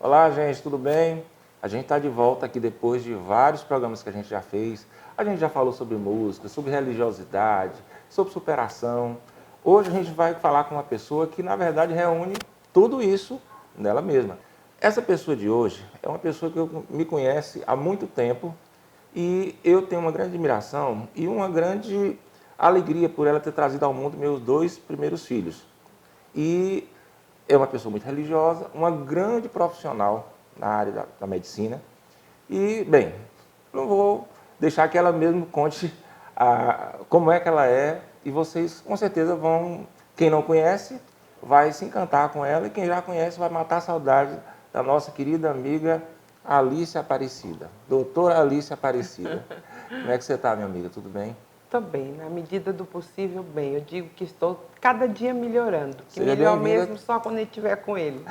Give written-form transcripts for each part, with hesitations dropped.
Olá, gente, tudo bem? A gente está de volta aqui depois de vários programas que a gente já fez. A gente já falou sobre música, sobre religiosidade, sobre superação. Hoje a gente vai falar com uma pessoa que, na verdade, reúne tudo isso nela mesma. Essa pessoa de hoje é uma pessoa que me conhece há muito tempo e eu tenho uma grande admiração e uma grande alegria por ela ter trazido ao mundo meus dois primeiros filhos. E é uma pessoa muito religiosa, uma grande profissional na área da medicina. E, bem, não vou deixar que ela mesmo conte como é que ela é, e vocês com certeza vão, quem não conhece, vai se encantar com ela, e quem já conhece vai matar a saudade da nossa querida amiga Alice Aparecida. Doutora Alice Aparecida. Como é que você está, minha amiga? Tudo bem? Estou bem, na medida do possível bem. Eu digo que estou cada dia melhorando, que Seja melhor bem-vinda. mesmo só quando eu estiver com ele.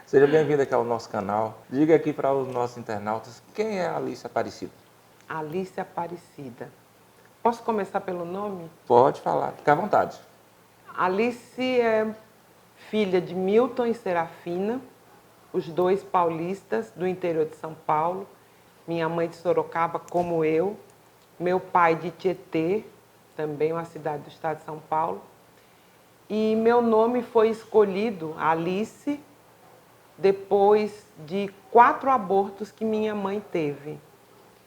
Seja bem-vinda aqui ao nosso canal. Diga aqui para os nossos internautas quem é a Alice Aparecida. Alice Aparecida. Posso começar pelo nome? Pode falar, fica à vontade. Alice é filha de Milton e Serafina, os dois paulistas do interior de São Paulo. Minha mãe de Sorocaba, como eu. Meu pai de Tietê, também uma cidade do estado de São Paulo. E meu nome foi escolhido, Alice, depois de 4 abortos que minha mãe teve.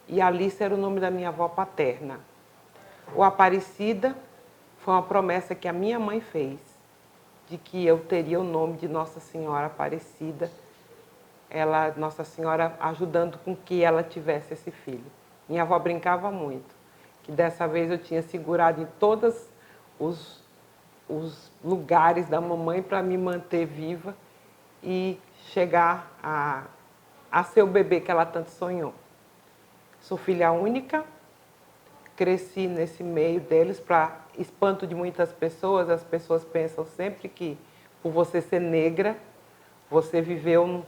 E Alice era o nome da minha avó paterna. O Aparecida foi uma promessa que a minha mãe fez, de que eu teria o nome de Nossa Senhora Aparecida, Nossa Senhora ajudando com que ela tivesse esse filho. Minha avó brincava muito, que dessa vez eu tinha segurado em todos os lugares da mamãe para me manter viva e chegar a ser o bebê que ela tanto sonhou. Sou filha única, cresci nesse meio deles, para espanto de muitas pessoas. As pessoas pensam sempre que, por você ser negra, você viveu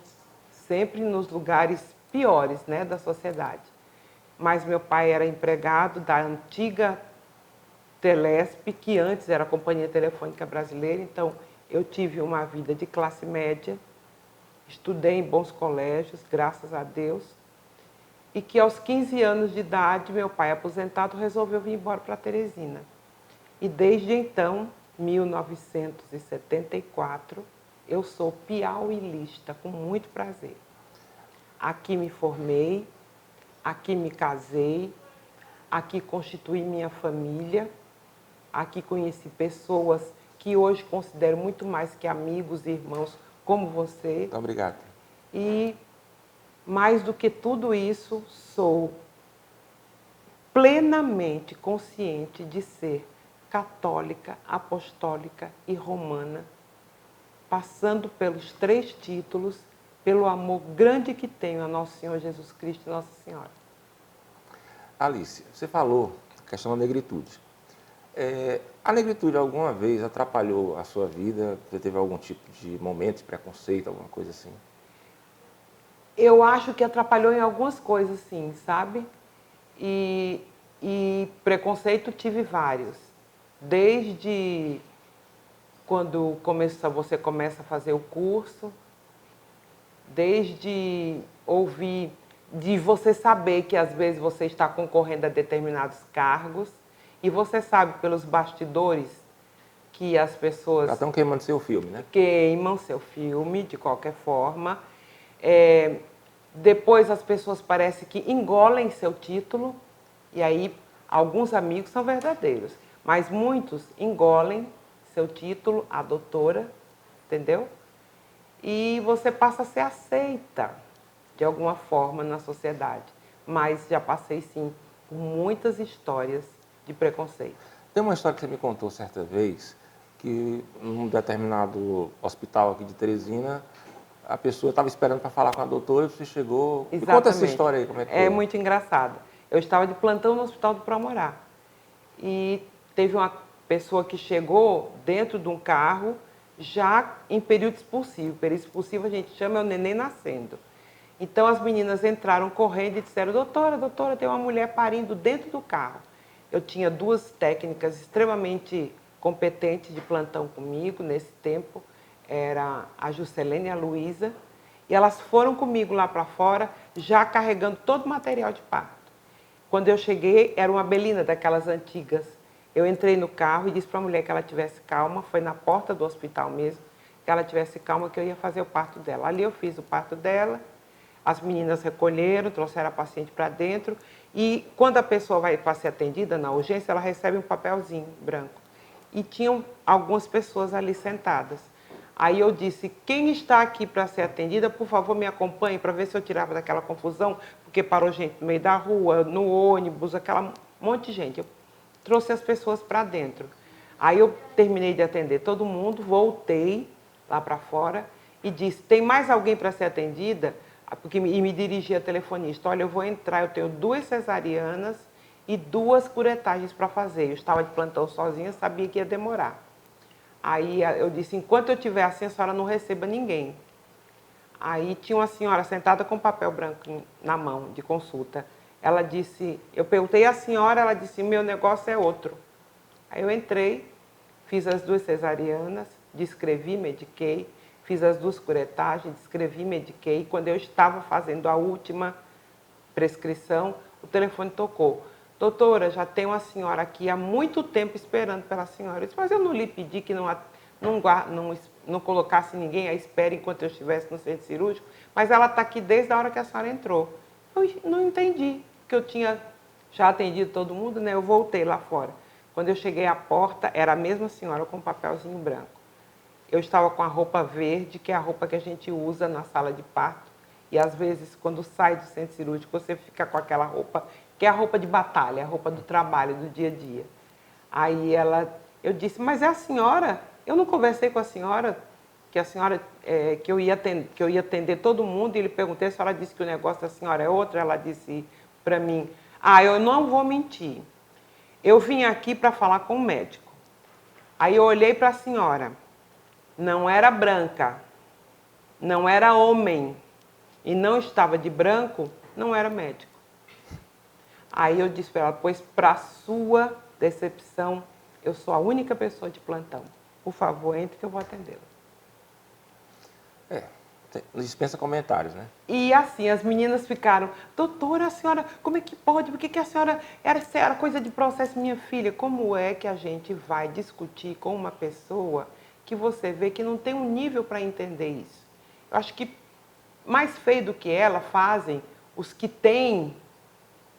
sempre nos lugares piores, né, da sociedade. Mas meu pai era empregado da antiga Telesp, que antes era a Companhia Telefônica Brasileira, então eu tive uma vida de classe média, estudei em bons colégios, graças a Deus, e que aos 15 anos de idade, meu pai aposentado resolveu vir embora para Teresina. E desde então, 1974, eu sou piauilista, com muito prazer. Aqui me formei, aqui me casei, aqui constituí minha família, aqui conheci pessoas que hoje considero muito mais que amigos e irmãos, como você. Muito obrigado. E, mais do que tudo isso, sou plenamente consciente de ser católica, apostólica e romana, passando pelos 3 títulos, pelo amor grande que tenho a Nosso Senhor Jesus Cristo e Nossa Senhora. Alice, você falou a questão da negritude. A negritude alguma vez atrapalhou a sua vida? Você teve algum tipo de momento de preconceito, alguma coisa assim? Eu acho que atrapalhou em algumas coisas, sim, sabe? E preconceito tive vários. Desde quando você começa a fazer o curso, desde ouvir, de você saber que às vezes você está concorrendo a determinados cargos, e você sabe pelos bastidores que as pessoas Já estão queimando seu filme, né? queimam seu filme de qualquer forma. Depois as pessoas parece que engolem seu título, e aí alguns amigos são verdadeiros, mas muitos engolem seu título, a doutora, entendeu? E você passa a ser aceita de alguma forma na sociedade. Mas já passei, sim, por muitas histórias de preconceito. Tem uma história que você me contou certa vez, que num determinado hospital aqui de Teresina, a pessoa estava esperando para falar com a doutora e você chegou. Me conta essa Exatamente. história aí, como é que É foi? muito engraçado. Eu estava de plantão no Hospital do Promorá. E teve uma pessoa que chegou dentro de um carro já em período expulsivo. Período expulsivo a gente chama é o neném nascendo. Então as meninas entraram correndo e disseram: doutora, doutora, tem uma mulher parindo dentro do carro. Eu tinha 2 técnicas extremamente competentes de plantão comigo nesse tempo. Era a Juscelene e a Luísa. E elas foram comigo lá para fora, já carregando todo o material de parto. Quando eu cheguei, era uma Belina daquelas antigas. Eu entrei no carro e disse para a mulher que ela tivesse calma, foi na porta do hospital mesmo, que ela tivesse calma, que eu ia fazer o parto dela. Ali eu fiz o parto dela, as meninas recolheram, trouxeram a paciente para dentro, e quando a pessoa vai para ser atendida na urgência, ela recebe um papelzinho branco. E tinham algumas pessoas ali sentadas. Aí eu disse, quem está aqui para ser atendida, por favor, me acompanhe para ver se eu tirava daquela confusão, porque parou gente no meio da rua, no ônibus, aquela monte de gente. Eu trouxe as pessoas para dentro. Aí eu terminei de atender todo mundo, voltei lá para fora e disse, tem mais alguém para ser atendida? E me dirigi a telefonista, olha, eu vou entrar, eu tenho 2 cesarianas e 2 curetagens para fazer. Eu estava de plantão sozinha, sabia que ia demorar. Aí eu disse, enquanto eu estiver assim, a senhora não receba ninguém. Aí tinha uma senhora sentada com papel branco na mão, de consulta. Ela disse, eu perguntei à senhora, ela disse, meu negócio é outro. Aí eu entrei, fiz as 2 cesarianas, descrevi, mediquei, fiz as 2 curetagens, descrevi, mediquei. Quando eu estava fazendo a última prescrição, o telefone tocou. Doutora, já tem uma senhora aqui há muito tempo esperando pela senhora. Eu disse, mas eu não lhe pedi que não colocasse ninguém à espera enquanto eu estivesse no centro cirúrgico, mas ela está aqui desde a hora que a senhora entrou. Eu não entendi, porque eu tinha já atendido todo mundo, né? Eu voltei lá fora. Quando eu cheguei à porta, era a mesma senhora com um papelzinho branco. Eu estava com a roupa verde, que é a roupa que a gente usa na sala de parto. E às vezes, quando sai do centro cirúrgico, você fica com aquela roupa, que é a roupa de batalha, a roupa do trabalho, do dia a dia. Aí eu disse, mas é a senhora? Eu não conversei com a senhora, que a senhora, que eu ia atender todo mundo, e lhe perguntei, a senhora disse que o negócio da senhora é outro, ela disse para mim, eu não vou mentir. Eu vim aqui para falar com o médico. Aí eu olhei para a senhora, não era branca, não era homem, e não estava de branco, não era médico. Aí eu disse para ela, pois para sua decepção, eu sou a única pessoa de plantão. Por favor, entre que eu vou atendê-la. Dispensa comentários, né? E assim, as meninas ficaram, doutora, a senhora, como é que pode? Por que a senhora, era coisa de processo, minha filha? Como é que a gente vai discutir com uma pessoa que você vê que não tem um nível para entender isso? Eu acho que mais feio do que ela fazem os que têm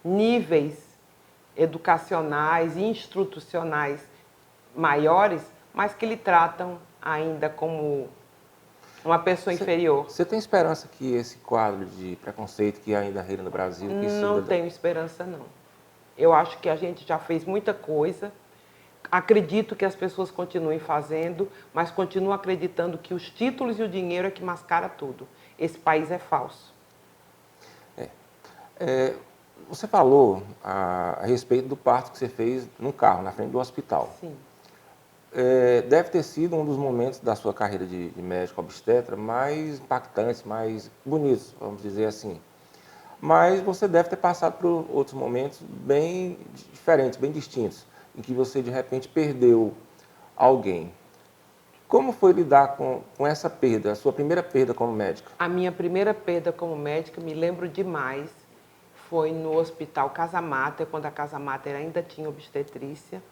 níveis educacionais e institucionais maiores, mas que lhe tratam ainda como uma pessoa inferior. Você tem esperança que esse quadro de preconceito que ainda reina no Brasil... Não tenho esperança, não. Eu acho que a gente já fez muita coisa. Acredito que as pessoas continuem fazendo, mas continuo acreditando que os títulos e o dinheiro é que mascara tudo. Esse país é falso. Você falou a respeito do parto que você fez no carro, na frente do hospital. Sim. Deve ter sido um dos momentos da sua carreira de médico obstetra mais impactantes, mais bonitos, vamos dizer assim. Mas você deve ter passado por outros momentos bem diferentes, bem distintos, em que você de repente perdeu alguém. Como foi lidar com essa perda, a sua primeira perda como médica? A minha primeira perda como médica, me lembro demais, foi no Hospital Casa Mater, quando a Casa Mater ainda tinha obstetrícia.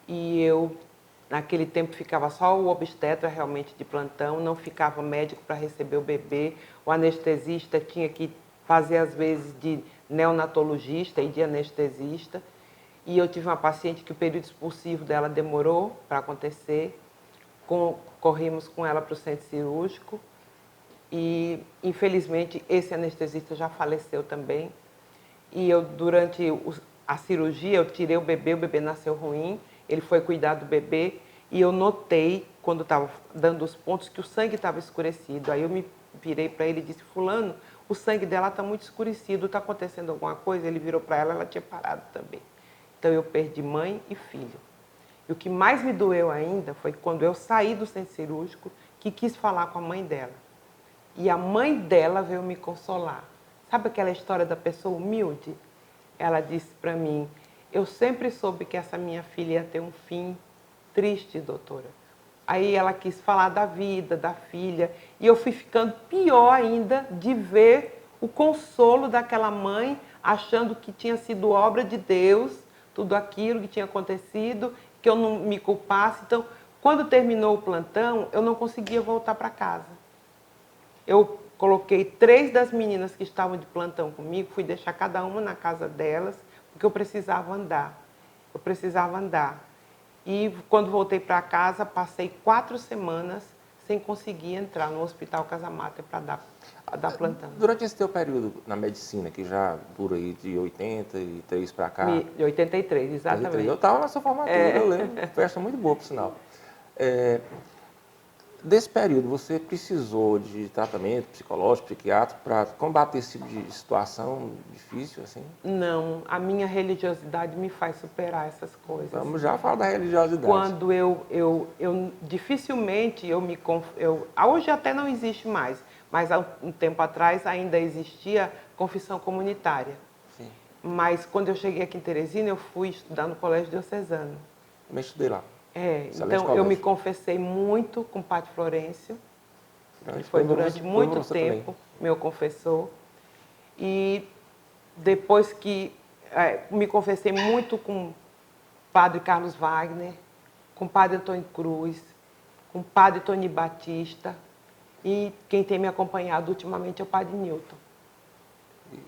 E eu, naquele tempo, ficava só o obstetra realmente de plantão, não ficava médico para receber o bebê. O anestesista tinha que fazer, às vezes, de neonatologista e de anestesista. E eu tive uma paciente que o período expulsivo dela demorou para acontecer. Corrimos com ela para o centro cirúrgico. E, infelizmente, esse anestesista já faleceu também. E eu, durante a cirurgia, eu tirei o bebê nasceu ruim, ele foi cuidar do bebê, e eu notei, quando estava dando os pontos, que o sangue estava escurecido. Aí eu me virei para ele e disse, fulano, o sangue dela está muito escurecido, está acontecendo alguma coisa? Ele virou para ela, ela tinha parado também. Então eu perdi mãe e filho. E o que mais me doeu ainda foi quando eu saí do centro cirúrgico, que quis falar com a mãe dela. E a mãe dela veio me consolar. Sabe aquela história da pessoa humilde? Ela disse para mim, eu sempre soube que essa minha filha ia ter um fim triste, doutora. Aí ela quis falar da vida, da filha, e eu fui ficando pior ainda de ver o consolo daquela mãe, achando que tinha sido obra de Deus, tudo aquilo que tinha acontecido, que eu não me culpasse. Então, quando terminou o plantão, eu não conseguia voltar para casa. Eu coloquei 3 das meninas que estavam de plantão comigo, fui deixar cada uma na casa delas, porque eu precisava andar. Eu precisava andar. E quando voltei para casa, passei 4 semanas sem conseguir entrar no Hospital Casa Mata para dar plantão. Durante esse teu período na medicina, que já dura aí de 83 para cá... De 83, exatamente. Eu estava na sua formatura, eu lembro. Festa muito boa, por sinal. Desse período, você precisou de tratamento psicológico, psiquiátrico, para combater esse tipo de situação difícil, assim? Não, a minha religiosidade me faz superar essas coisas. Vamos já falar da religiosidade. Quando dificilmente hoje até não existe mais, mas há um tempo atrás ainda existia confissão comunitária. Sim. Mas quando eu cheguei aqui em Teresina, eu fui estudar no Colégio Diocesano. Eu estudei lá. Então eu me confessei muito com o Padre Florencio, que foi durante muito tempo meu confessor. E depois que me confessei muito com o Padre Carlos Wagner, com o Padre Antônio Cruz, com o Padre Tony Batista, e quem tem me acompanhado ultimamente é o Padre Newton.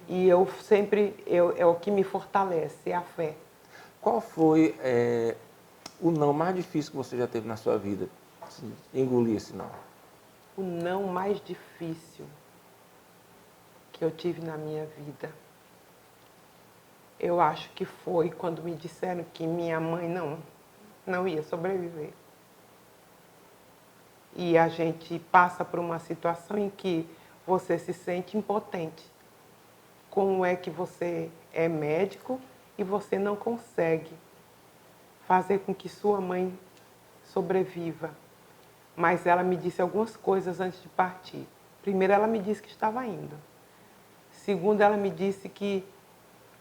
E eu sempre, é o que me fortalece, é a fé. Qual foi o não mais difícil que você já teve na sua vida? Engolir esse não. O não mais difícil que eu tive na minha vida, eu acho que foi quando me disseram que minha mãe não ia sobreviver. E a gente passa por uma situação em que você se sente impotente. Como é que você é médico e você não consegue fazer com que sua mãe sobreviva? Mas ela me disse algumas coisas antes de partir. Primeiro, ela me disse que estava indo. Segundo, ela me disse que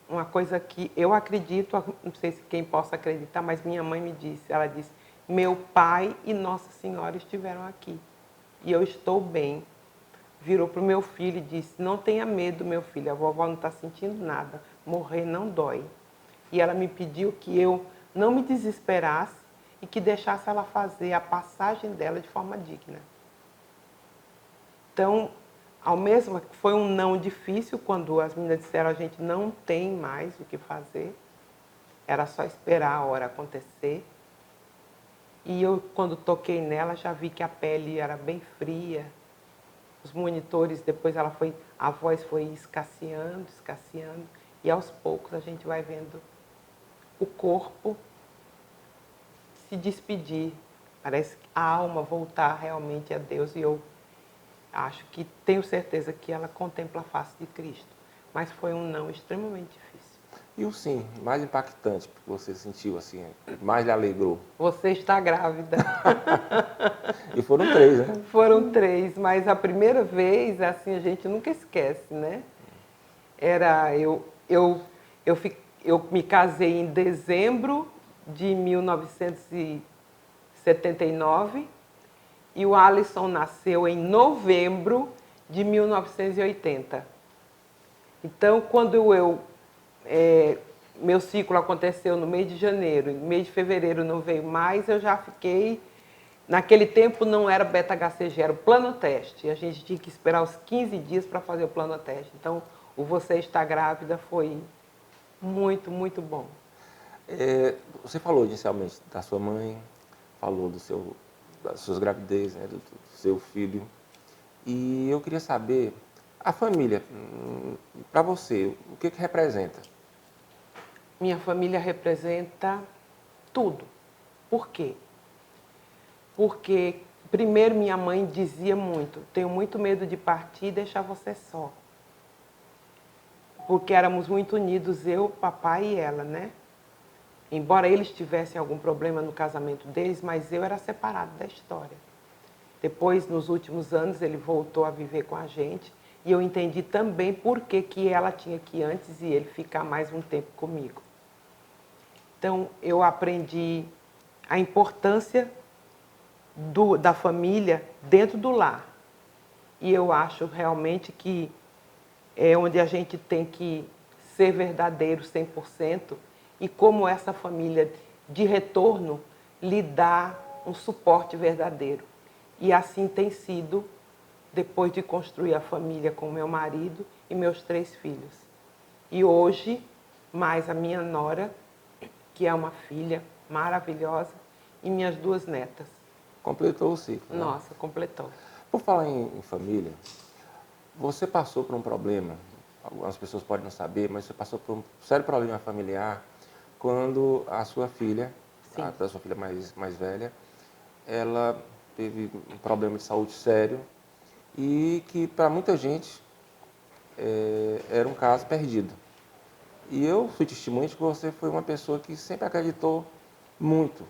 uma coisa que eu acredito, não sei se quem possa acreditar, mas minha mãe me disse, ela disse, meu pai e Nossa Senhora estiveram aqui e eu estou bem. Virou para o meu filho e disse, não tenha medo, meu filho, a vovó não está sentindo nada, morrer não dói. E ela me pediu que eu não me desesperasse e que deixasse ela fazer a passagem dela de forma digna. Então, foi um não difícil quando as meninas disseram a gente não tem mais o que fazer, era só esperar a hora acontecer. E eu, quando toquei nela, já vi que a pele era bem fria. Os monitores, depois a voz foi escasseando, e aos poucos a gente vai vendo o corpo se despedir. Parece a alma voltar realmente a Deus, e eu tenho certeza que ela contempla a face de Cristo. Mas foi um não extremamente difícil. E o sim, mais impactante que você sentiu, assim, mais lhe alegrou? Você está grávida. E foram 3, né? Foram 3, mas a primeira vez, assim, a gente nunca esquece, né? Eu me casei em dezembro de 1979 e o Alisson nasceu em novembro de 1980. Então, quando meu ciclo aconteceu no mês de janeiro, no mês de fevereiro não veio mais, eu já fiquei... Naquele tempo não era beta-HCG, era o plano teste. E a gente tinha que esperar os 15 dias para fazer o plano teste. Então, o Você Está Grávida foi muito, muito bom. Você falou inicialmente da sua mãe, falou das suas gravidez, né, do seu filho. E eu queria saber, a família, para você, o que representa? Minha família representa tudo. Por quê? Porque, primeiro, minha mãe dizia muito, tenho muito medo de partir e deixar você só. Porque éramos muito unidos, eu, papai e ela, né? Embora eles tivessem algum problema no casamento deles, mas eu era separado da história. Depois, nos últimos anos, ele voltou a viver com a gente e eu entendi também por que ela tinha que ir antes e ele ficar mais um tempo comigo. Então, eu aprendi a importância da família dentro do lar. E eu acho realmente que é onde a gente tem que ser verdadeiro 100% e como essa família de retorno lhe dá um suporte verdadeiro. E assim tem sido depois de construir a família com meu marido e meus 3 filhos. E hoje, mais a minha nora, que é uma filha maravilhosa, e minhas 2 netas. Completou o ciclo, né? Nossa, completou. Por falar em família, você passou por um problema, algumas pessoas podem não saber, mas você passou por um sério problema familiar quando a sua filha, Sim. a sua filha mais velha, ela teve um problema de saúde sério e que para muita gente era um caso perdido. E eu fui testemunha de que você foi uma pessoa que sempre acreditou muito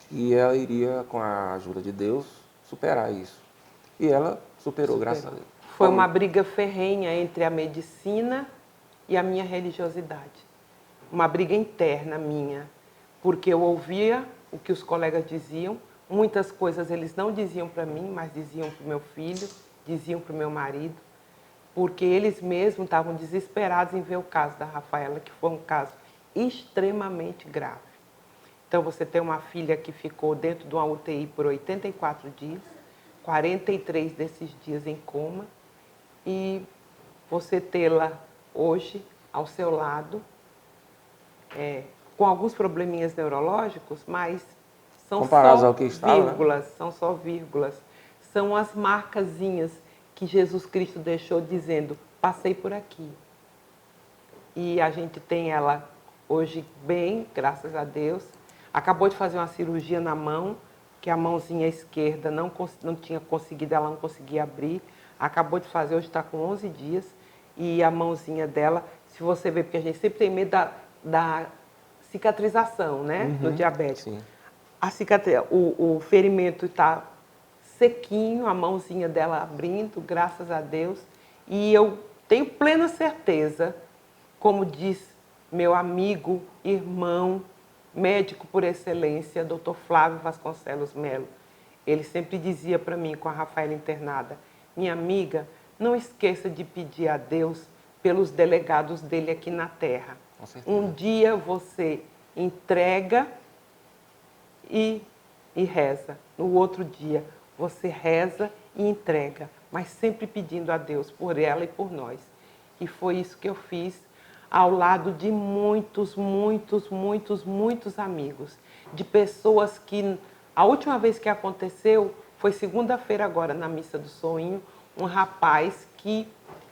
que ela iria, com a ajuda de Deus, superar isso. E ela superou, graças a Deus. Foi uma briga ferrenha entre a medicina e a minha religiosidade. Uma briga interna minha, porque eu ouvia o que os colegas diziam, muitas coisas eles não diziam para mim, mas diziam para o meu filho, diziam para o meu marido, porque eles mesmos estavam desesperados em ver o caso da Rafaela, que foi um caso extremamente grave. Então, você tem uma filha que ficou dentro de uma UTI por 84 dias, 43 desses dias em coma, e você tê-la hoje ao seu lado, com alguns probleminhas neurológicos, mas são Comparados só ao que estava, né? vírgulas, são só vírgulas. São as marcazinhas que Jesus Cristo deixou dizendo, passei por aqui. E a gente tem ela hoje bem, graças a Deus. Acabou de fazer uma cirurgia na mão, que a mãozinha esquerda não tinha conseguido, ela não conseguia abrir. Acabou de fazer, hoje está com 11 dias. E a mãozinha dela, se você ver, porque a gente sempre tem medo da cicatrização, né, no diabético. Sim. O ferimento está sequinho, a mãozinha dela abrindo, graças a Deus. E eu tenho plena certeza, como diz meu amigo, irmão, médico por excelência, Dr. Flávio Vasconcelos Melo. Ele sempre dizia para mim, com a Rafaela internada, minha amiga, não esqueça de pedir a Deus pelos delegados dele aqui na Terra. Com certeza. Um dia você entrega e reza. No outro dia você reza e entrega, mas sempre pedindo a Deus por ela e por nós. E foi isso que eu fiz ao lado de muitos, muitos, muitos, muitos amigos, de pessoas que a última vez que aconteceu foi segunda-feira agora na missa do Soinho, um rapaz que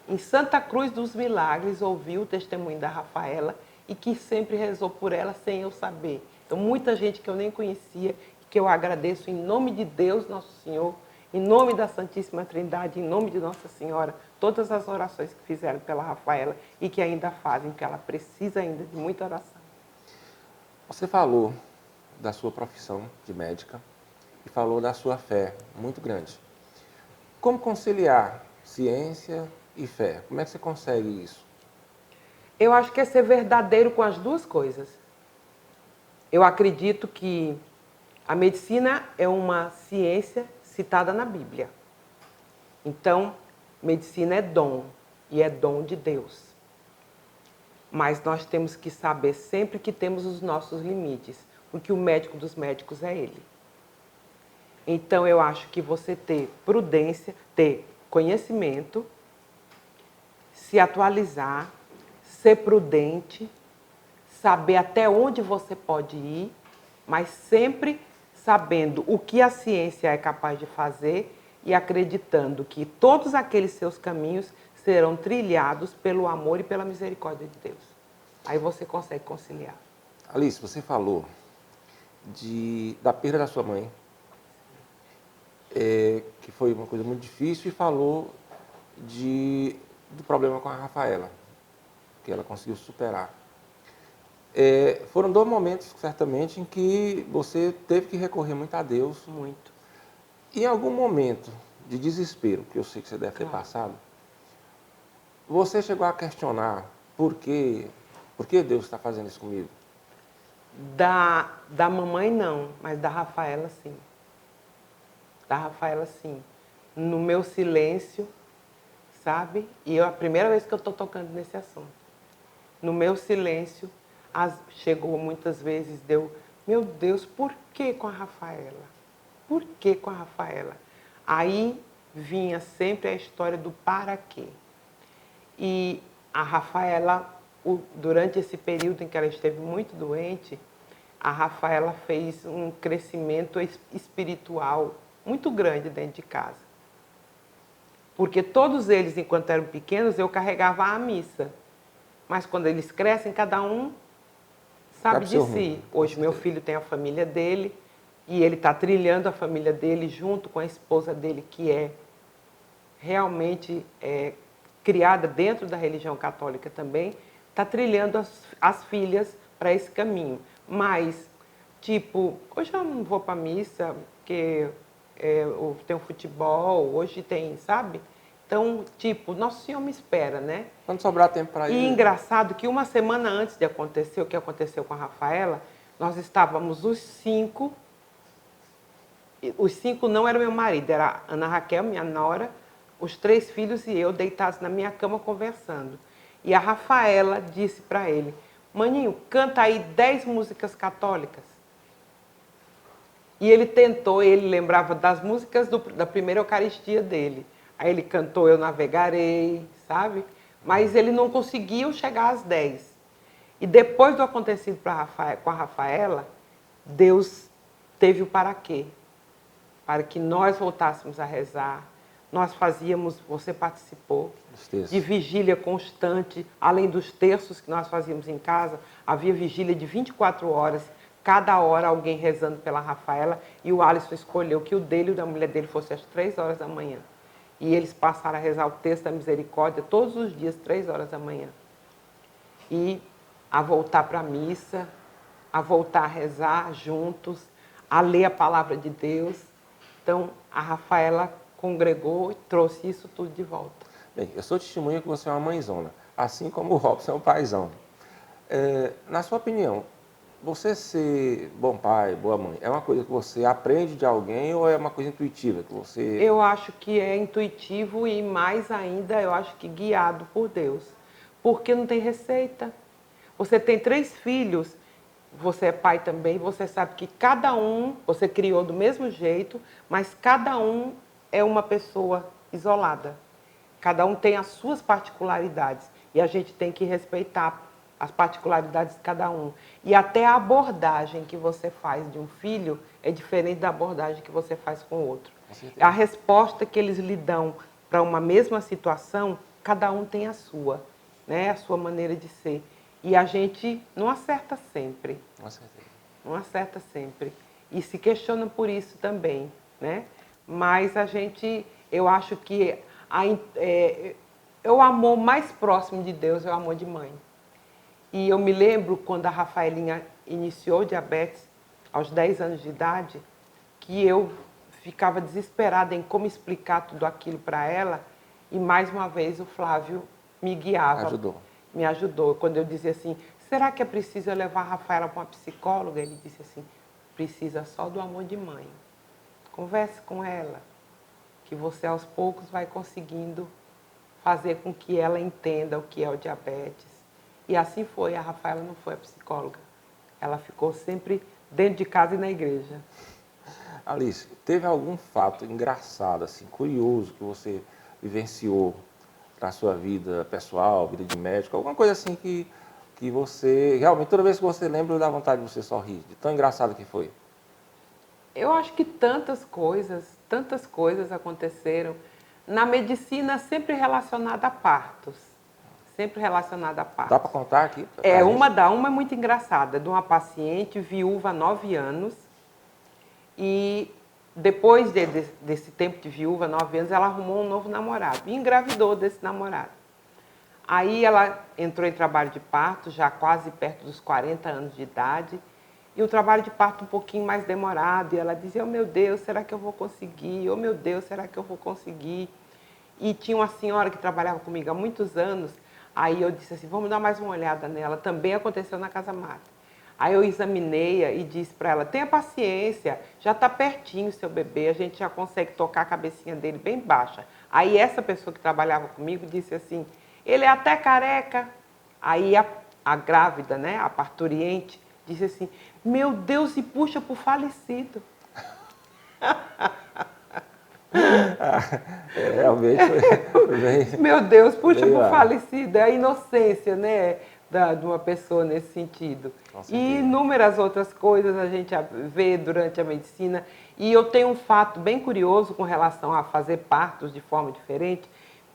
em Santa Cruz dos Milagres ouviu o testemunho da Rafaela e que sempre rezou por ela sem eu saber. Então, muita gente que eu nem conhecia, que eu agradeço em nome de Deus, Nosso Senhor, em nome da Santíssima Trindade, em nome de Nossa Senhora, todas as orações que fizeram pela Rafaela e que ainda fazem, porque ela precisa ainda de muita oração. Você falou da sua profissão de médica e falou da sua fé muito grande. Como conciliar ciência e fé? Como é que você consegue isso? Eu acho que é ser verdadeiro com as duas coisas. Eu acredito que a medicina é uma ciência citada na Bíblia. Então, medicina é dom, e é dom de Deus. Mas nós temos que saber sempre que temos os nossos limites, porque o médico dos médicos é Ele. Então, eu acho que você ter prudência, ter conhecimento, se atualizar, ser prudente, saber até onde você pode ir, mas sempre sabendo o que a ciência é capaz de fazer e acreditando que todos aqueles seus caminhos serão trilhados pelo amor e pela misericórdia de Deus. Aí você consegue conciliar. Alice, você falou da perda da sua mãe, que foi uma coisa muito difícil, e falou do problema com a Rafaela, que ela conseguiu superar. Foram 2 momentos, certamente, em que você teve que recorrer muito a Deus. Muito. Em algum momento de desespero, que eu sei que você deve ter passado, você chegou a questionar por que Deus está fazendo isso comigo? Da mamãe não, mas da Rafaela sim. da Rafaela, assim, no meu silêncio, sabe? E é a primeira vez que eu estou tocando nesse assunto. No meu silêncio, chegou muitas vezes, meu Deus, por que com a Rafaela? Por que com a Rafaela? Aí vinha sempre a história do para quê. E a Rafaela, durante esse período em que ela esteve muito doente, a Rafaela fez um crescimento espiritual muito grande dentro de casa. Porque todos eles, enquanto eram pequenos, eu carregava a missa. Mas quando eles crescem, cada um sabe de si. Hoje meu filho tem a família dele e ele está trilhando a família dele junto com a esposa dele, que é realmente criada dentro da religião católica também, está trilhando as filhas para esse caminho. Mas, tipo, hoje eu não vou para a missa, porque tem futebol, hoje tem, sabe? Então, tipo, Nosso Senhor me espera, né? Quando sobrar tempo para ir. E engraçado que uma semana antes de acontecer o que aconteceu com a Rafaela, nós estávamos os cinco não era meu marido, era a Ana Raquel, minha nora, os 3 filhos e eu deitados na minha cama conversando. E a Rafaela disse para ele, maninho, canta aí 10 músicas católicas. E ele tentou, ele lembrava das músicas da primeira Eucaristia dele. Aí ele cantou Eu Navegarei, sabe? Mas ele não conseguiu chegar às 10. E depois do acontecido com a Rafaela, Deus teve o para quê. Para que nós voltássemos a rezar. Nós fazíamos, você participou, de vigília constante, além dos terços que nós fazíamos em casa, havia vigília de 24 horas, cada hora alguém rezando pela Rafaela, e o Alisson escolheu que o dele e o da mulher dele fosse às 3 horas da manhã. E eles passaram a rezar o texto da misericórdia todos os dias, 3 horas da manhã. E a voltar para a missa, a voltar a rezar juntos, a ler a palavra de Deus. Então, a Rafaela congregou e trouxe isso tudo de volta. Bem, eu sou testemunha que você é uma mãezona, assim como o Robson é um paizão. Na sua opinião, você ser bom pai, boa mãe, é uma coisa que você aprende de alguém ou é uma coisa intuitiva que você... Eu acho que é intuitivo e mais ainda, eu acho que guiado por Deus. Porque não tem receita. Você tem 3 filhos, você é pai também, você sabe que cada um, você criou do mesmo jeito, mas cada um é uma pessoa isolada. Cada um tem as suas particularidades e a gente tem que respeitar as particularidades de cada um. E até a abordagem que você faz de um filho é diferente da abordagem que você faz com o outro. A resposta que eles lhe dão para uma mesma situação, cada um tem a sua, né? A sua maneira de ser. E a gente não acerta sempre. Não acerta sempre. E se questiona por isso também, né? Mas eu acho que o amor mais próximo de Deus é o amor de mãe. E eu me lembro quando a Rafaelinha iniciou diabetes, aos 10 anos de idade, que eu ficava desesperada em como explicar tudo aquilo para ela. E mais uma vez o Flávio me guiava. Me ajudou. Quando eu dizia assim, será que é preciso eu levar a Rafaela para uma psicóloga? Ele disse assim, precisa só do amor de mãe. Converse com ela, que você aos poucos vai conseguindo fazer com que ela entenda o que é o diabetes. E assim foi, a Rafaela não foi a psicóloga. Ela ficou sempre dentro de casa e na igreja. Alice, teve algum fato engraçado, assim, curioso, que você vivenciou na sua vida pessoal, vida de médico, alguma coisa assim que você, realmente, toda vez que você lembra, dá vontade de você sorrir, de tão engraçado que foi? Eu acho que tantas coisas aconteceram. Na medicina, sempre relacionada a partos. Sempre relacionada a partos. Dá para contar aqui? Uma é muito engraçada, de uma paciente viúva há 9 anos. E depois desse tempo de viúva, 9 anos, ela arrumou um novo namorado. E engravidou desse namorado. Aí ela entrou em trabalho de parto, já quase perto dos 40 anos de idade. E o trabalho de parto um pouquinho mais demorado. E ela dizia, oh meu Deus, será que eu vou conseguir? Oh meu Deus, será que eu vou conseguir? E tinha uma senhora que trabalhava comigo há muitos anos. Aí eu disse assim, vamos dar mais uma olhada nela. Também aconteceu na Casa Mata. Aí eu examinei-a e disse para ela, tenha paciência, já está pertinho o seu bebê, a gente já consegue tocar a cabecinha dele bem baixa. Aí essa pessoa que trabalhava comigo disse assim, ele é até careca. Aí a grávida, né, a parturiente, disse assim, meu Deus, e puxa pro falecido. Realmente veio, Meu Deus, puxa veio pro lá. falecido. É a inocência, né, de uma pessoa nesse sentido. Com E certeza. inúmeras outras coisas a gente vê durante a medicina. E eu tenho um fato bem curioso com relação a fazer partos de forma diferente.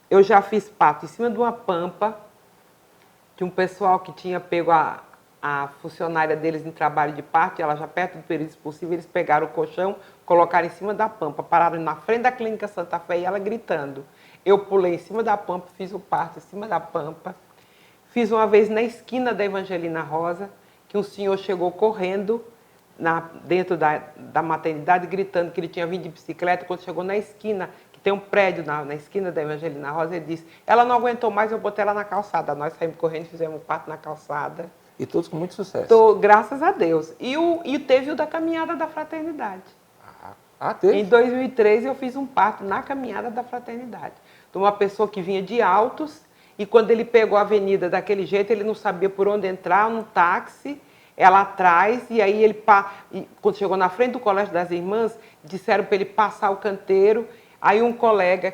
Eu já fiz parto em cima de uma pampa, de um pessoal que tinha pego a funcionária deles em trabalho de parto, e ela já perto do período expulsivo, eles pegaram o colchão, colocaram em cima da pampa, pararam na frente da Clínica Santa Fé e ela gritando. Eu pulei em cima da pampa, fiz o parto em cima da pampa. Fiz uma vez na esquina da Evangelina Rosa, que um senhor chegou correndo dentro da maternidade, gritando que ele tinha vindo de bicicleta. Quando chegou na esquina, que tem um prédio na esquina da Evangelina Rosa, ele disse, ela não aguentou mais, eu botei ela na calçada. Nós saímos correndo, fizemos o parto na calçada. E todos com muito sucesso. Graças a Deus. E teve o da caminhada da fraternidade. Teve? Em 2003 eu fiz um parto na caminhada da fraternidade. De uma pessoa que vinha de Altos e quando ele pegou a avenida daquele jeito, ele não sabia por onde entrar, num táxi, ela atrás, e aí quando chegou na frente do Colégio das Irmãs, disseram para ele passar o canteiro. Aí um colega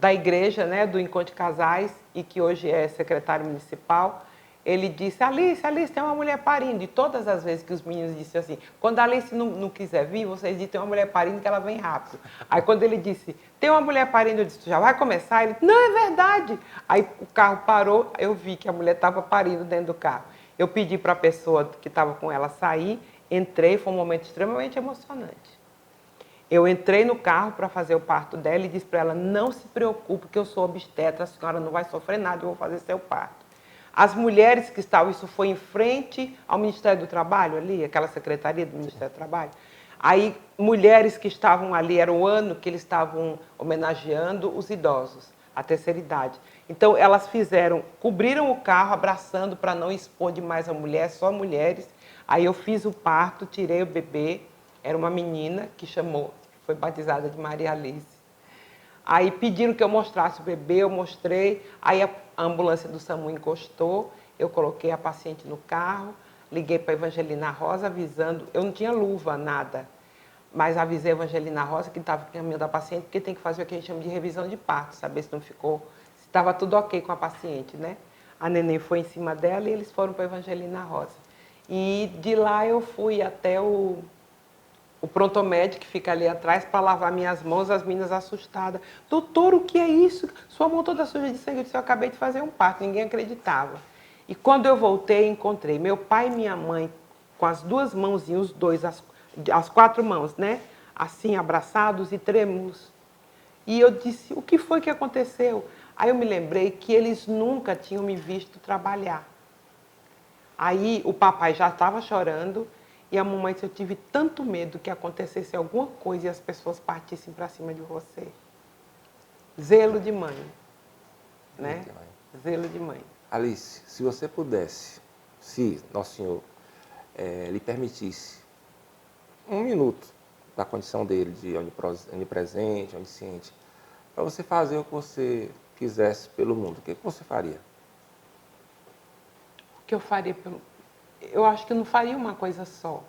da igreja, né, do Encontro de Casais, e que hoje é secretário municipal, ele disse, Alice, Alice, tem uma mulher parindo. E todas as vezes que os meninos disseram assim, quando a Alice não quiser vir, vocês dizem, tem uma mulher parindo que ela vem rápido. Aí quando ele disse, tem uma mulher parindo, eu disse, já vai começar? Ele disse, não, é verdade. Aí o carro parou, eu vi que a mulher estava parindo dentro do carro. Eu pedi para a pessoa que estava com ela sair, entrei, foi um momento extremamente emocionante. Eu entrei no carro para fazer o parto dela e disse para ela, não se preocupe que eu sou obstetra, a senhora não vai sofrer nada, eu vou fazer seu parto. As mulheres que estavam, isso foi em frente ao Ministério do Trabalho, ali, aquela secretaria do Ministério do Trabalho. Aí, mulheres que estavam ali, era o ano que eles estavam homenageando os idosos, a terceira idade. Então, elas cobriram o carro, abraçando para não expor demais a mulher, só mulheres. Aí eu fiz o parto, tirei o bebê, era uma menina que foi batizada de Maria Alice. Aí pediram que eu mostrasse o bebê, eu mostrei, aí a ambulância do SAMU encostou, eu coloquei a paciente no carro, liguei para a Evangelina Rosa avisando, eu não tinha luva, nada, mas avisei a Evangelina Rosa que estava caminhando a paciente, porque tem que fazer o que a gente chama de revisão de parto, saber se estava tudo ok com a paciente, né? A neném foi em cima dela e eles foram para a Evangelina Rosa. E de lá eu fui até o prontomédico que fica ali atrás para lavar minhas mãos, as meninas assustadas. Doutor, o que é isso? Sua mão toda suja de sangue. Eu disse, eu acabei de fazer um parto, ninguém acreditava. E quando eu voltei, encontrei meu pai e minha mãe com as duas mãozinhas, os dois, as quatro mãos, né? Assim, abraçados e trêmulos. E eu disse, o que foi que aconteceu? Aí eu me lembrei que eles nunca tinham me visto trabalhar. Aí o papai já estava chorando, e a mamãe disse, eu tive tanto medo que acontecesse alguma coisa e as pessoas partissem para cima de você. Zelo de mãe, né? Zelo de mãe. Alice, se você pudesse, se Nosso Senhor lhe permitisse um minuto da condição dele de onipresente, onisciente, para você fazer o que você quisesse pelo mundo, o que você faria? O que eu faria eu acho que eu não faria uma coisa só.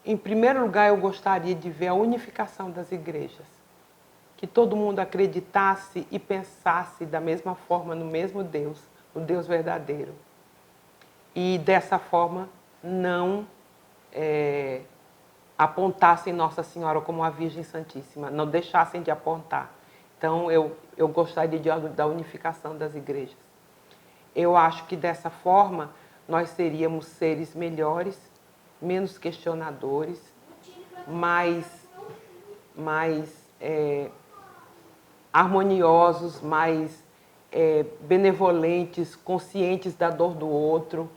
Em primeiro lugar, eu gostaria de ver a unificação das igrejas. Que todo mundo acreditasse e pensasse da mesma forma no mesmo Deus, o Deus verdadeiro. E dessa forma não apontassem Nossa Senhora como a Virgem Santíssima, não deixassem de apontar. Então, eu gostaria da unificação das igrejas. Eu acho que dessa forma nós seríamos seres melhores, menos questionadores, mais harmoniosos, mais benevolentes, conscientes da dor do outro.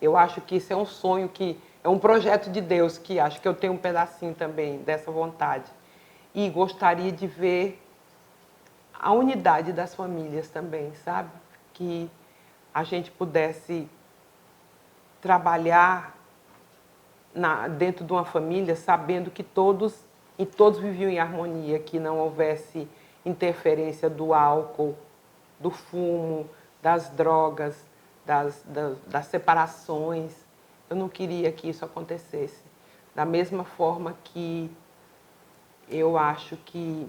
Eu acho que isso é um sonho, que é um projeto de Deus, que acho que eu tenho um pedacinho também dessa vontade. E gostaria de ver a unidade das famílias também, sabe? Que a gente pudesse trabalhar dentro de uma família sabendo que todos viviam em harmonia, que não houvesse interferência do álcool, do fumo, das drogas, das separações. Eu não queria que isso acontecesse. Da mesma forma que eu acho que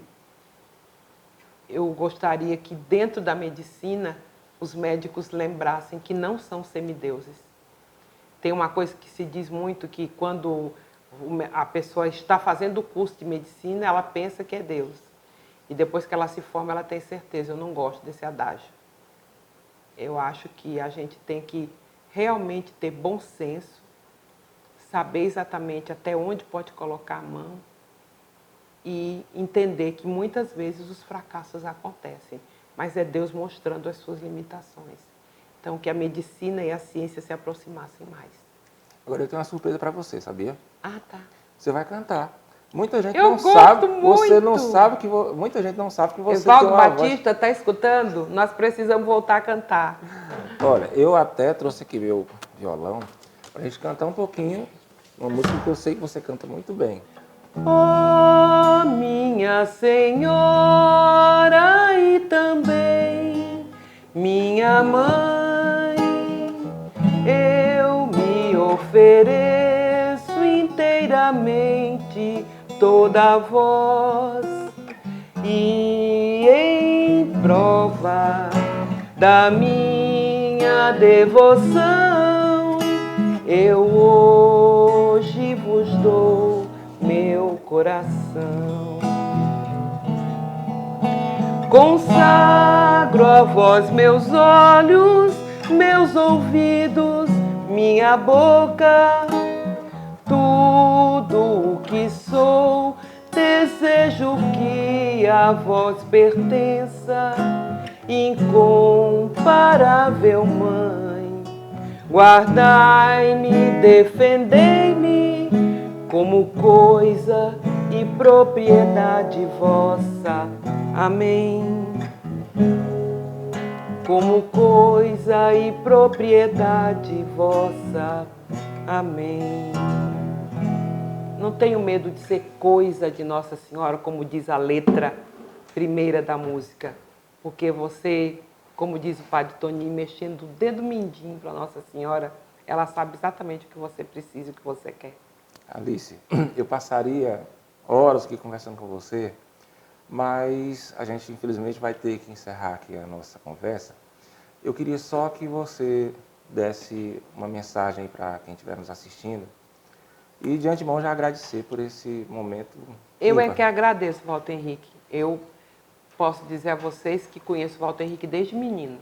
eu gostaria que dentro da medicina os médicos lembrassem que não são semideuses. Tem uma coisa que se diz muito, que quando a pessoa está fazendo o curso de medicina, ela pensa que é Deus. E depois que ela se forma, ela tem certeza. Eu não gosto desse adágio. Eu acho que a gente tem que realmente ter bom senso, saber exatamente até onde pode colocar a mão e entender que muitas vezes os fracassos acontecem, mas é Deus mostrando as suas limitações. Então, que a medicina e a ciência se aproximassem mais. Agora eu tenho uma surpresa para você, sabia? Ah, tá. Você vai cantar. Muita gente Eu não gosto sabe, muito. você não sabe que muita gente não sabe que você Evaldo tem uma Batista, está escutando? Nós precisamos voltar a cantar. Olha, eu até trouxe aqui meu violão para a gente cantar um pouquinho uma música que eu sei que você canta muito bem. Oh, minha Senhora e também minha mãe, eu me ofereço inteiramente toda a vós e em prova da minha devoção eu hoje vos dou meu coração. Consagro a vós meus olhos, meus ouvidos, minha boca, tudo o que sou, desejo que a vós pertença, incomparável Mãe. Guardai-me, defendei-me, como coisa e propriedade vossa. Amém. Como coisa e propriedade vossa. Amém. Não tenho medo de ser coisa de Nossa Senhora, como diz a letra primeira da música, porque você, como diz o Padre Toninho, mexendo o dedo mindinho para Nossa Senhora, ela sabe exatamente o que você precisa e o que você quer. Alice, eu passaria horas aqui conversando com você, mas a gente infelizmente vai ter que encerrar aqui a nossa conversa. Eu queria só que você desse uma mensagem para quem estiver nos assistindo e de antemão já agradecer por esse momento. Eu é ímpar. que agradeço, Walter Henrique. Eu posso dizer a vocês que conheço o Walter Henrique desde menino.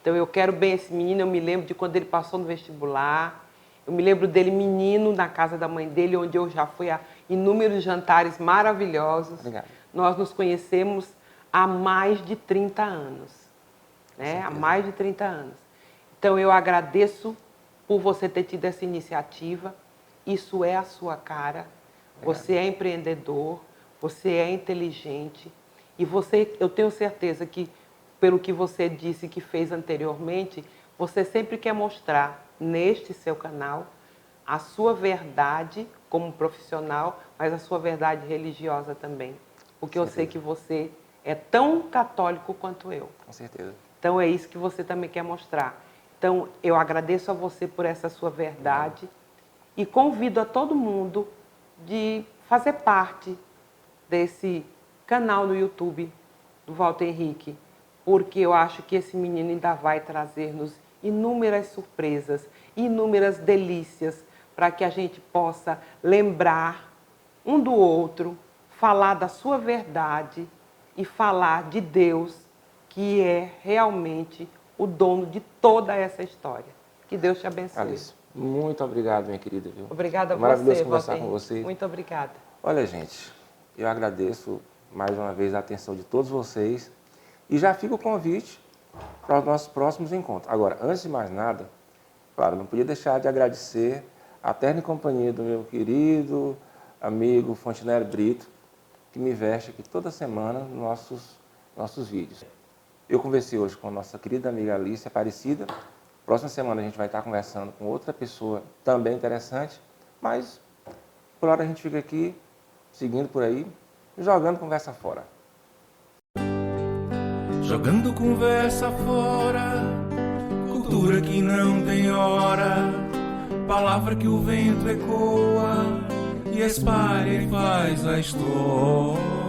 Então eu quero bem esse menino, eu me lembro de quando ele passou no vestibular, eu me lembro dele menino na casa da mãe dele, onde eu já fui a inúmeros jantares maravilhosos. Obrigado. Nós nos conhecemos há mais de 30 anos, né? Há mais de 30 anos. Então eu agradeço por você ter tido essa iniciativa, isso é a sua cara, você é empreendedor, você é inteligente e você, eu tenho certeza que, pelo que você disse que fez anteriormente, você sempre quer mostrar neste seu canal a sua verdade como profissional, mas a sua verdade religiosa também. Porque eu sei que você é tão católico quanto eu. Com certeza. Então é isso que você também quer mostrar. Então eu agradeço a você por essa sua verdade e convido a todo mundo de fazer parte desse canal no YouTube do Walter Henrique, porque eu acho que esse menino ainda vai trazer-nos inúmeras surpresas, inúmeras delícias, para que a gente possa lembrar um do outro, falar da sua verdade e falar de Deus, que é realmente o dono de toda essa história. Que Deus te abençoe. Alice, muito obrigado, minha querida. Viu? Obrigada a você, maravilhoso conversar Walter com Henrique. você. Muito obrigada. Olha, gente, eu agradeço mais uma vez a atenção de todos vocês e já fica o convite para os nossos próximos encontros. Agora, antes de mais nada, claro, não podia deixar de agradecer a terna companhia do meu querido amigo Fontenelle Brito, que me veste aqui toda semana nos nossos vídeos. Eu conversei hoje com a nossa querida amiga Alice Aparecida Próxima semana a gente vai estar conversando com outra pessoa também interessante, mas por hora a gente fica aqui, seguindo por aí, jogando conversa fora. Jogando conversa fora, cultura que não tem hora, palavra que o vento ecoa e espalha e faz a história.